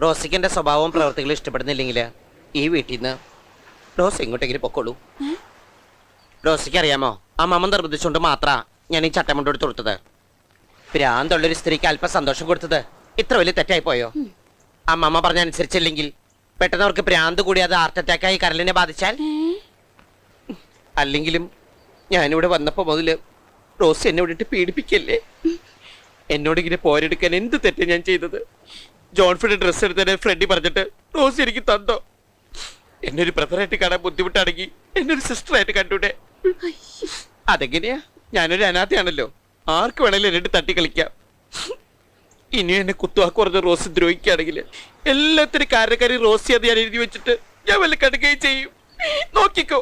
റോസിക്ക് എന്റെ സ്വഭാവവും പ്രവർത്തികളും ഇഷ്ടപ്പെടുന്നില്ലെങ്കിൽ ഈ വീട്ടിൽ നിന്ന് റോസ് ഇങ്ങോട്ടെങ്കിലും പൊക്കോളൂ. റോസിക്ക് അറിയാമോ, അമ്മമ്മ നിർബന്ധിച്ചുകൊണ്ട് മാത്രാ ഞാൻ ഈ ചട്ടമുണ്ട് എടുത്ത് കൊടുത്തത്. ഭ്രാന്തുള്ളൊരു സ്ത്രീക്ക് അല്പം സന്തോഷം കൊടുത്തത് ഇത്ര വലിയ തെറ്റായി പോയോ? അമ്മമ്മ പറഞ്ഞ അനുസരിച്ചില്ലെങ്കിൽ പെട്ടെന്ന് അവർക്ക് ഭ്രാന്ത് കൂടി അത് ഹാർട്ട് അറ്റാക്കായി കരളിനെ ബാധിച്ചാൽ. അല്ലെങ്കിലും ഞാനിവിടെ വന്നപ്പോ മുതല് റോസ് എന്നെ വിട്ടിട്ട് പീഡിപ്പിക്കല്ലേ. എന്നോട് ഇങ്ങനെ പോരെടുക്കാൻ എന്ത് തെറ്റാ ഞാൻ ചെയ്തത്? ജോൺഫിയുടെ ഡ്രസ്സ് എടുത്തതിനെ ഫ്രണ്ടി പറഞ്ഞിട്ട് റോസ് എനിക്ക് തന്നോ? എന്നെ ഒരു ബ്രദറായിട്ട് കാണാൻ ബുദ്ധിമുട്ടാണെങ്കിൽ എന്നെ ഒരു സിസ്റ്ററായിട്ട് കണ്ടൂടെ? അതെങ്ങനെയാ? ഞാനൊരു അനാഥയാണല്ലോ, ആർക്ക് വേണേലും എന്നിട്ട് തട്ടി കളിക്കാം. ഇനിയും എന്നെ കുത്തുവാക്ക് പറഞ്ഞ റോസ് ദ്രോഹിക്കുകയാണെങ്കിൽ എല്ലാത്തിനും കാരണക്കാരി റോസി അത് ഞാൻ എഴുതി വെച്ചിട്ട് ഞാൻ വല്ല കടുകയും ചെയ്യും. നോക്കിക്കോ.